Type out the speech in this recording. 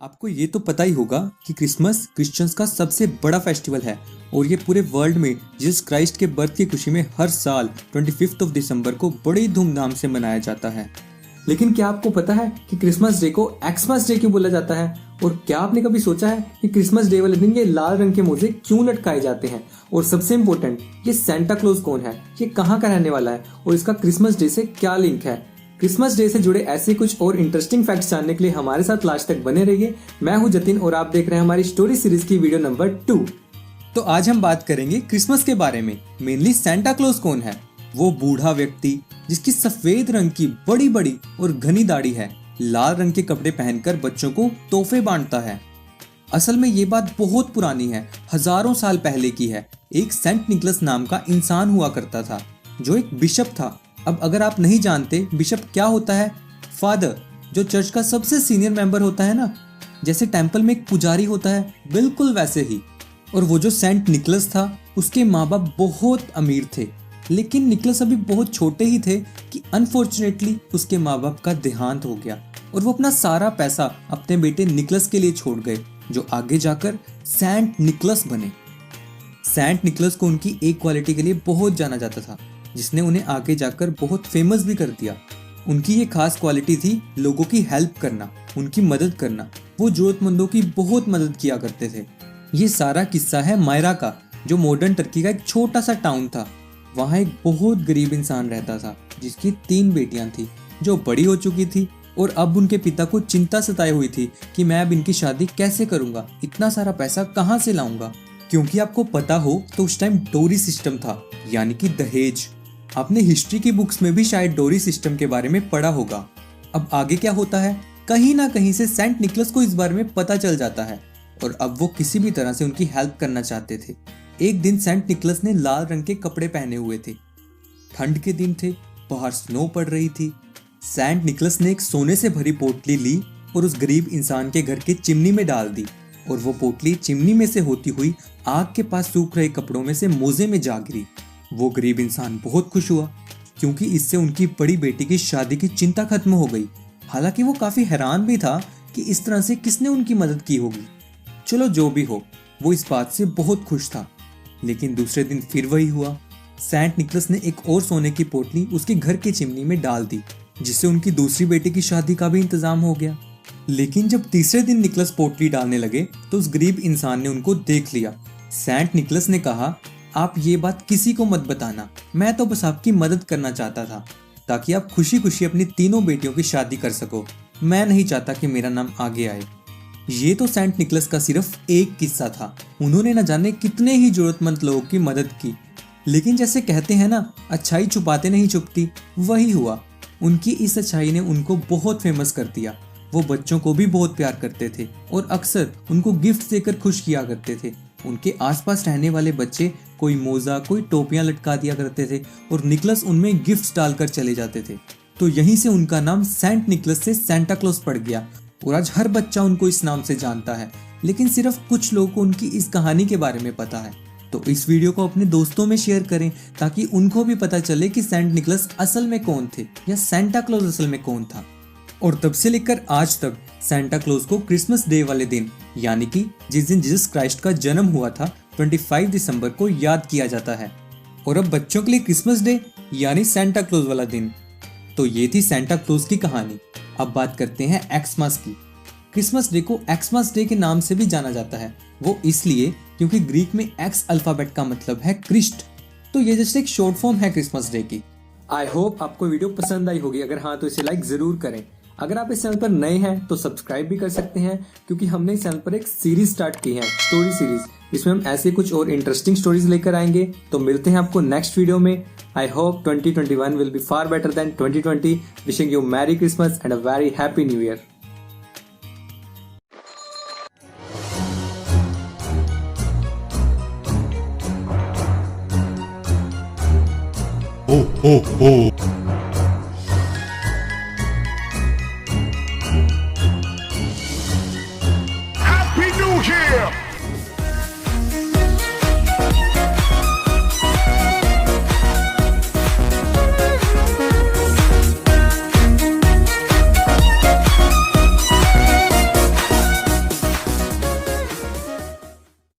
आपको ये तो पता ही होगा कि क्रिसमस क्रिश्चियंस का सबसे बड़ा फेस्टिवल है और ये पूरे वर्ल्ड में जीसस क्राइस्ट के बर्थ की खुशी में हर साल 25 दिसंबर को बड़ी धूमधाम से मनाया जाता है। लेकिन क्या आपको पता है कि क्रिसमस डे को एक्समस डे क्यों बोला जाता है? और क्या आपने कभी सोचा है कि क्रिसमस डे वाले दिन ये लाल रंग के मोजे क्यों लटकाए जाते हैं? और सबसे इम्पोर्टेंट, ये सेंटा क्लॉज कौन है, ये कहाँ का रहने वाला है और इसका क्रिसमस डे से क्या लिंक है? क्रिसमस डे से जुड़े ऐसे कुछ और इंटरेस्टिंग फैक्ट्स जानने के लिए हमारे साथ लास्ट तक बने रहिए। मैं हूं जतिन और आप देख रहे हैं हमारी स्टोरी सीरीज की वीडियो नंबर 2। तो आज हम बात करेंगे क्रिसमस के बारे में। मेनली सेंटा क्लॉज कौन है? वो बूढ़ा व्यक्ति जिसकी सफेद रंग की बड़ी बड़ी और घनी दाढ़ी है, लाल रंग के कपड़े पहनकर बच्चों को तोहफे बांटता है। असल में ये बात बहुत पुरानी है, हजारों साल पहले की है। एक सेंट निकलस नाम का इंसान हुआ करता था जो एक बिशप था। अब अगर आप नहीं जानते बिशप क्या होता है, फादर जो चर्च का सबसे सीनियर मेंबर होता है ना, जैसे टेंपल में एक पुजारी होता है, बिल्कुल वैसे ही। और वो जो सेंट निकलस था उसके माँ बाप बहुत अमीर थे, लेकिन निकलस अभी बहुत छोटे ही थे कि अनफॉर्चुनेटली उसके माँ बाप का देहांत हो गया और वो अपना सारा पैसा अपने बेटे निकलस के लिए छोड़ गए, जो आगे जाकर सेंट निकलस बने। सेंट निकलस को उनकी एक क्वालिटी के लिए बहुत जाना जाता था, जिसने उन्हें आगे जाकर बहुत फेमस भी कर दिया। उनकी ये खास क्वालिटी थी लोगों की हेल्प करना, उनकी मदद करना। वो जरूरतमंदों की बहुत मदद किया करते थे। ये सारा किस्सा है मायरा का, जो मॉडर्न टर्की का एक छोटा सा टाउन था। वहाँ एक बहुत गरीब इंसान रहता था जिसकी 3 बेटियां थी जो बड़ी हो चुकी थी और अब उनके पिता को चिंता सताई हुई थी कि मैं अब इनकी शादी कैसे करूंगा, इतना सारा पैसा कहाँ से लाऊंगा। क्योंकि आपको पता हो तो उस टाइम डोरी सिस्टम था, यानी कि दहेज। आपने हिस्ट्री की बुक्स में भी शायद डोरी सिस्टम के बारे में पढ़ा होगा। अब आगे क्या होता है, कहीं ना कहीं से सेंट निकलस को इस बारे में पता चल जाता है और अब वो किसी भी तरह से उनकी हेल्प करना चाहते थे। एक दिन सेंट निकलस ने लाल रंग के कपड़े पहने हुए थे। ठंड के दिन थे, बाहर स्नो पड़ रही थी। सेंट निकलस ने एक सोने से भरी पोटली ली और उस गरीब इंसान के घर की चिमनी में डाल दी और वो पोटली चिमनी में से होती हुई आग के पास सूख रहे कपड़ों में से मोजे में जा गिरी। वो गरीब इंसान बहुत खुश हुआ क्योंकि इससे उनकी बड़ी बेटी की शादी की चिंता खत्म हो गई। हालांकि वो काफी हैरान भी था कि इस तरह से किसने उनकी मदद की होगी। चलो जो भी हो, वो इस बात से बहुत खुश था। लेकिन दूसरे दिन फिर वही हुआ। सेंट निकलस ने एक और सोने की पोटली उसके घर की चिमनी में डाल दी, जिससे उनकी दूसरी बेटी की शादी का भी इंतजाम हो गया। लेकिन जब तीसरे दिन निकलस पोटली डालने लगे तो उस गरीब इंसान ने उनको देख लिया। सेंट निकलस ने कहा, आप ये बात किसी को मत बताना, मैं तो बस आपकी मदद करना चाहता था ताकि आप खुशी खुशी अपनी 3 बेटियों की शादी कर सको। मैं नहीं चाहता कि मेरा नाम आगे आए। ये तो सेंट निकलस का सिर्फ एक किस्सा था। उन्होंने न जाने कितने ही जरूरतमंद लोगों की मदद की। लेकिन जैसे कहते हैं ना, अच्छाई छुपाते नहीं छुपती, वही हुआ। उनकी इस अच्छाई ने उनको बहुत फेमस कर दिया। वो बच्चों को भी बहुत प्यार करते थे और अक्सर उनको गिफ्ट देकर खुश किया करते थे। उनके आसपास रहने वाले बच्चे कोई मोजा कोई टोपियां लटका दिया करते थे और निकलस उनमें गिफ्ट्स डालकर चले जाते थे। तो यहीं से उनका नाम सेंट निकलस से सेंटा क्लॉज पड़ गया और आज हर बच्चा उनको इस नाम से जानता है। लेकिन सिर्फ कुछ लोगों को उनकी इस कहानी के बारे में पता है। तो इस वीडियो को अपने दोस्तों में शेयर करें ताकि उनको भी पता चले कि सेंट निकलस असल में कौन थे या सेंटा क्लॉज असल में कौन था। और तब से लेकर आज तक सेंटा क्लॉज को क्रिसमस डे वाले दिन, यानी कि जिस दिन जीसस क्राइस्ट का जन्म हुआ था, 25 दिसंबर को याद किया जाता है। और अब बच्चों के लिए क्रिसमस डे यानी सेंटा क्लॉज वाला दिन। तो ये थी सेंटा क्लॉज की कहानी। अब बात करते हैं एक्समस की। क्रिसमस डे को एक्समस डे के नाम से भी जाना जाता है। वो इसलिए क्योंकि ग्रीक में एक्स अल्फाबेट का मतलब है क्रिस्ट। तो ये जस्ट एक शॉर्ट फॉर्म है क्रिसमस डे की। आई होप आपको वीडियो पसंद आई होगी। अगर हाँ तो इसे लाइक जरूर करें। अगर आप इस चैनल पर नए हैं तो सब्सक्राइब भी कर सकते हैं, क्योंकि हमने इस चैनल पर एक सीरीज स्टार्ट की है, स्टोरी सीरीज। इसमें हम ऐसे कुछ और इंटरेस्टिंग स्टोरीज लेकर आएंगे। तो मिलते हैं आपको नेक्स्ट वीडियो में। I hope 2021 will be far better than 2020। Wishing you merry Christmas and a very happy new year. Ho, ho, ho.